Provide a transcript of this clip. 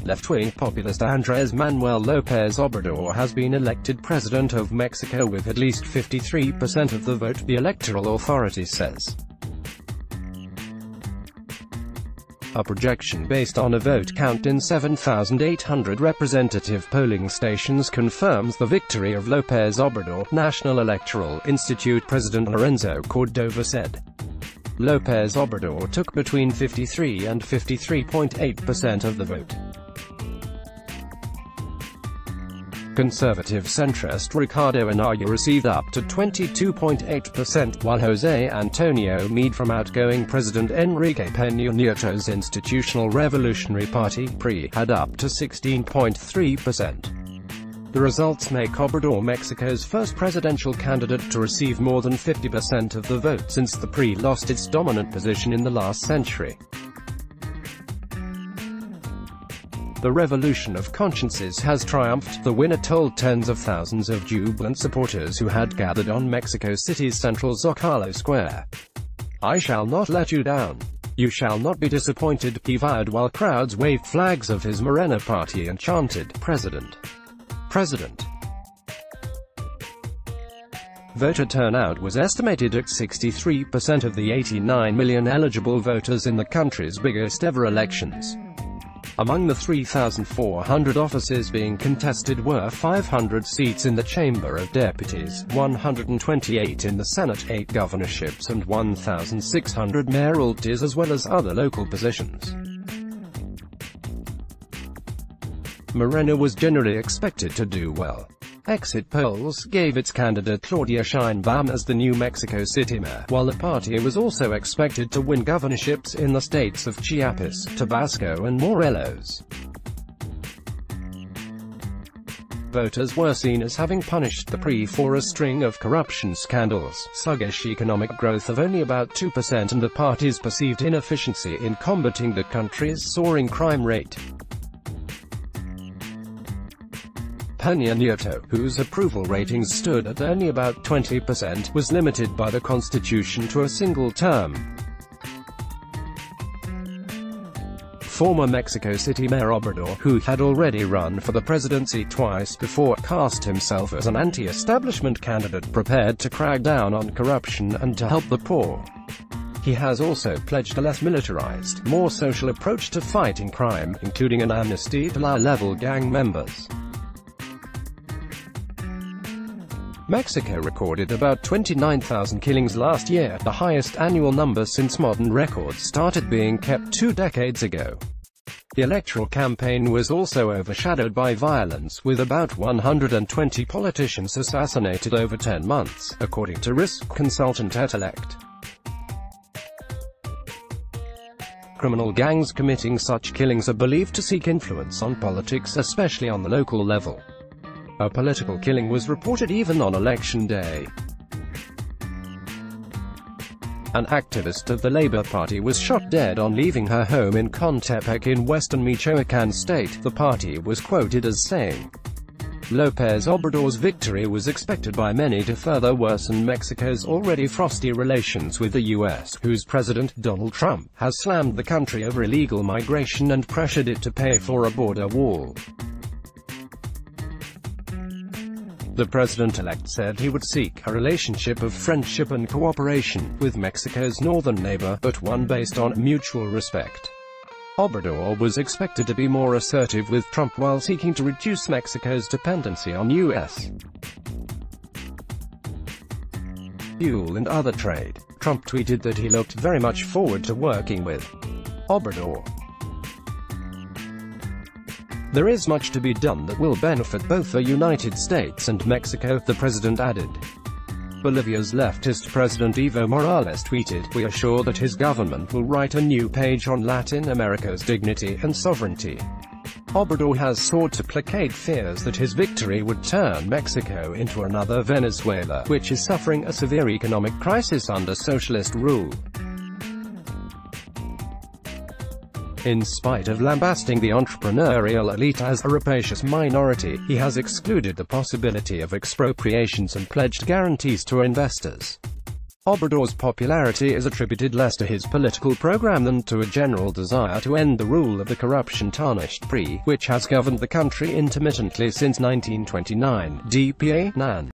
Left-wing populist Andrés Manuel Lopez Obrador has been elected president of Mexico with at least 53% of the vote, the electoral authority says. A projection based on a vote count in 7,800 representative polling stations confirms the victory of Lopez Obrador, National Electoral Institute President Lorenzo Cordova said. Lopez Obrador took between 53 and 53.8% of the vote. Conservative centrist Ricardo Anaya received up to 22.8%, while José Antonio Meade from outgoing President Enrique Peña Nieto's Institutional Revolutionary Party (PRI) had up to 16.3%. The results make Obrador Mexico's first presidential candidate to receive more than 50% of the vote since the PRI lost its dominant position in the last century. The revolution of consciences has triumphed, the winner told tens of thousands of jubilant supporters who had gathered on Mexico City's central Zocalo Square. "I shall not let you down. You shall not be disappointed," he vowed while crowds waved flags of his Morena party and chanted, "President! President!" Voter turnout was estimated at 63% of the 89 million eligible voters in the country's biggest ever elections. Among the 3,400 offices being contested were 500 seats in the Chamber of Deputies, 128 in the Senate, 8 governorships and 1,600 mayoralties as well as other local positions. Morena was generally expected to do well. Exit polls gave its candidate Claudia Sheinbaum as the new Mexico City mayor, while the party was also expected to win governorships in the states of Chiapas, Tabasco and Morelos. Voters were seen as having punished the PRI for a string of corruption scandals, sluggish economic growth of only about 2% and the party's perceived inefficiency in combating the country's soaring crime rate. Peña Nieto, whose approval ratings stood at only about 20%, was limited by the Constitution to a single term. Former Mexico City Mayor Obrador, who had already run for the presidency twice before, cast himself as an anti-establishment candidate prepared to crack down on corruption and to help the poor. He has also pledged a less militarized, more social approach to fighting crime, including an amnesty to low-level gang members. Mexico recorded about 29,000 killings last year, the highest annual number since modern records started being kept 2 decades ago. The electoral campaign was also overshadowed by violence, with about 120 politicians assassinated over 10 months, according to risk consultant Etellect. Criminal gangs committing such killings are believed to seek influence on politics, especially on the local level. A political killing was reported even on election day. An activist of the Labour Party was shot dead on leaving her home in Contepec in western Michoacán state, the party was quoted as saying. Lopez Obrador's victory was expected by many to further worsen Mexico's already frosty relations with the U.S., whose President, Donald Trump, has slammed the country over illegal migration and pressured it to pay for a border wall. The president-elect said he would seek a relationship of friendship and cooperation with Mexico's northern neighbor, but one based on mutual respect. Obrador was expected to be more assertive with Trump while seeking to reduce Mexico's dependency on U.S. fuel and other trade. Trump tweeted that he looked very much forward to working with Obrador. "There is much to be done that will benefit both the United States and Mexico," the president added. Bolivia's leftist president Evo Morales tweeted, "We are sure that his government will write a new page on Latin America's dignity and sovereignty." Obrador has sought to placate fears that his victory would turn Mexico into another Venezuela, which is suffering a severe economic crisis under socialist rule. In spite of lambasting the entrepreneurial elite as a rapacious minority, he has excluded the possibility of expropriations and pledged guarantees to investors. Obrador's popularity is attributed less to his political program than to a general desire to end the rule of the corruption-tarnished PRI, which has governed the country intermittently since 1929. DPA, Nan.